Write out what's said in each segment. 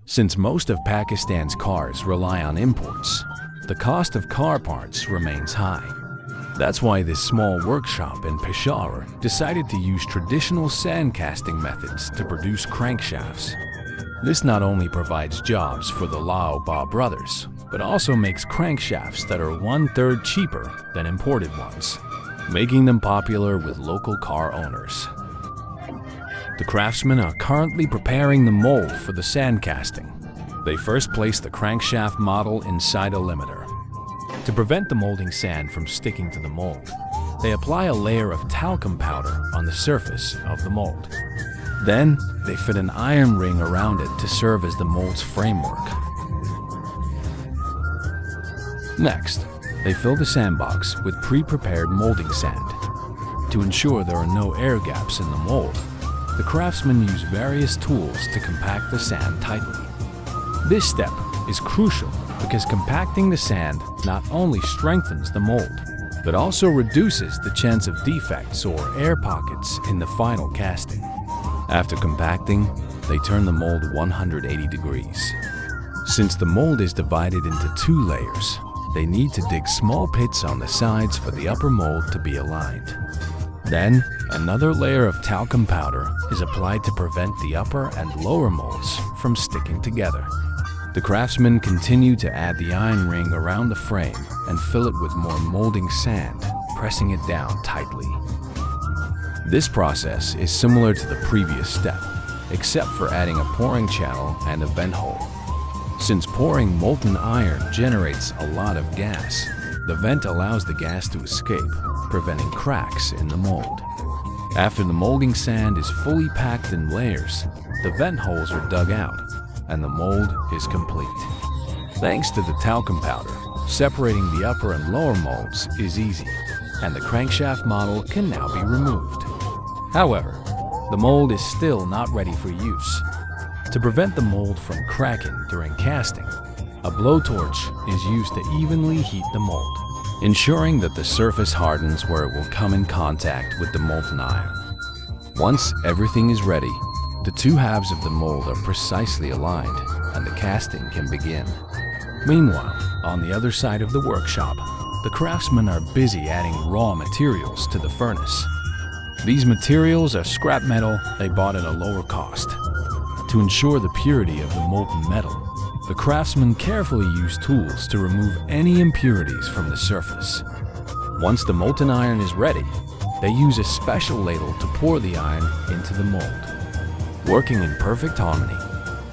Since most of Pakistan's cars rely on imports, the cost of car parts remains high. That's why this small workshop in Peshawar decided to use traditional sand casting methods to produce crankshafts. This not only provides jobs for the Lao Ba brothers, but also makes crankshafts that are 1/3 cheaper than imported ones, making them popular with local car owners. The craftsmen are currently preparing the mold for the sand casting. They first place the crankshaft model inside a limiter. To prevent the molding sand from sticking to the mold, they apply a layer of talcum powder on the surface of the mold. Then, they fit an iron ring around it to serve as the mold's framework. Next, they fill the sandbox with pre-prepared molding sand. To ensure there are no air gaps in the mold, the craftsmen use various tools to compact the sand tightly. This step is crucial because compacting the sand not only strengthens the mold, but also reduces the chance of defects or air pockets in the final casting. After compacting, they turn the mold 180 degrees. Since the mold is divided into 2 layers, they need to dig small pits on the sides for the upper mold to be aligned. Then, another layer of talcum powder is applied to prevent the upper and lower molds from sticking together. The craftsmen continue to add the iron ring around the frame and fill it with more molding sand, pressing it down tightly. This process is similar to the previous step, except for adding a pouring channel and a vent hole. Since pouring molten iron generates a lot of gas, the vent allows the gas to escape, preventing cracks in the mold. After the molding sand is fully packed in layers, the vent holes are dug out, and the mold is complete. Thanks to the talcum powder, separating the upper and lower molds is easy, and the crankshaft model can now be removed. However, the mold is still not ready for use. To prevent the mold from cracking during casting, a blowtorch is used to evenly heat the mold, ensuring that the surface hardens where it will come in contact with the molten iron. Once everything is ready, the 2 halves of the mold are precisely aligned, and the casting can begin. Meanwhile, on the other side of the workshop, the craftsmen are busy adding raw materials to the furnace. These materials are scrap metal they bought at a lower cost. To ensure the purity of the molten metal, the craftsmen carefully use tools to remove any impurities from the surface. Once the molten iron is ready, they use a special ladle to pour the iron into the mold. Working in perfect harmony,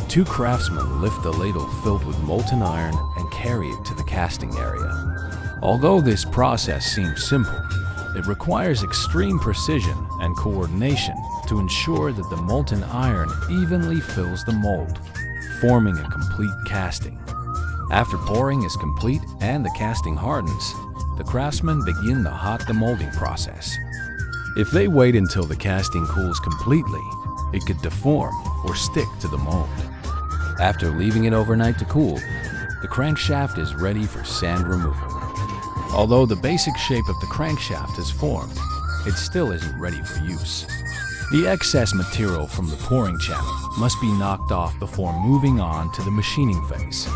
2 craftsmen lift the ladle filled with molten iron and carry it to the casting area. Although this process seems simple, it requires extreme precision and coordination to ensure that the molten iron evenly fills the mold, forming a complete casting. After pouring is complete and the casting hardens, the craftsmen begin the hot demolding process. If they wait until the casting cools completely, it could deform or stick to the mold. After leaving it overnight to cool, the crankshaft is ready for sand removal. Although the basic shape of the crankshaft is formed, it still isn't ready for use. The excess material from the pouring channel must be knocked off before moving on to the machining phase.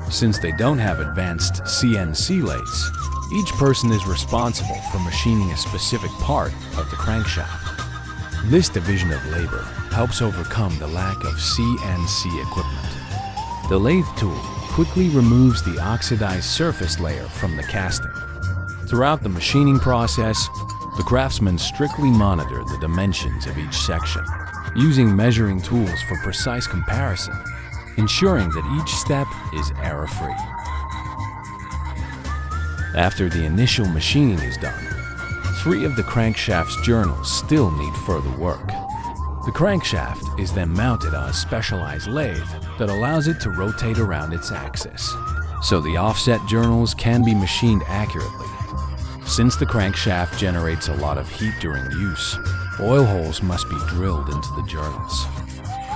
Since they don't have advanced CNC lathes, each person is responsible for machining a specific part of the crankshaft. This division of labor helps overcome the lack of CNC equipment. The lathe tool quickly removes the oxidized surface layer from the casting. Throughout the machining process, the craftsmen strictly monitor the dimensions of each section, using measuring tools for precise comparison, ensuring that each step is error-free. After the initial machining is done, 3 of the crankshaft's journals still need further work. The crankshaft is then mounted on a specialized lathe that allows it to rotate around its axis, so the offset journals can be machined accurately. Since the crankshaft generates a lot of heat during use, oil holes must be drilled into the journals.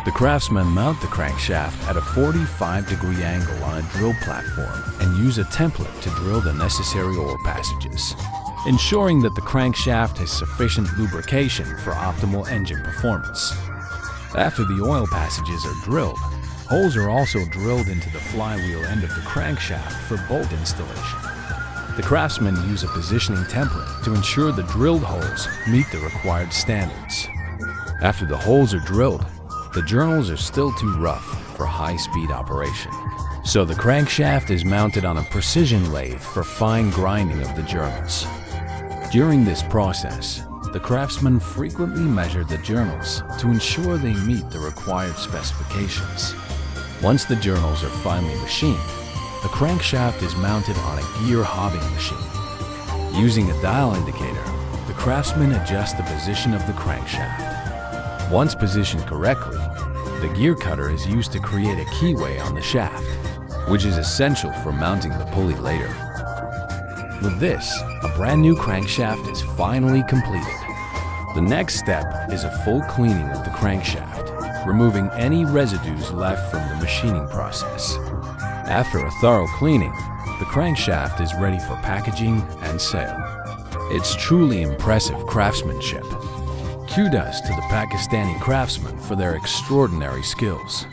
The craftsmen mount the crankshaft at a 45-degree angle on a drill platform and use a template to drill the necessary ore passages, ensuring that the crankshaft has sufficient lubrication for optimal engine performance. After the oil passages are drilled, holes are also drilled into the flywheel end of the crankshaft for bolt installation. The craftsmen use a positioning template to ensure the drilled holes meet the required standards. After the holes are drilled, the journals are still too rough for high-speed operation. So the crankshaft is mounted on a precision lathe for fine grinding of the journals. During this process, the craftsmen frequently measure the journals to ensure they meet the required specifications. Once the journals are finally machined, the crankshaft is mounted on a gear hobbing machine. Using a dial indicator, the craftsmen adjust the position of the crankshaft. Once positioned correctly, the gear cutter is used to create a keyway on the shaft, which is essential for mounting the pulley later. With this, a brand new crankshaft is finally completed. The next step is a full cleaning of the crankshaft, removing any residues left from the machining process. After a thorough cleaning, the crankshaft is ready for packaging and sale. It's truly impressive craftsmanship. Kudos to the Pakistani craftsmen for their extraordinary skills.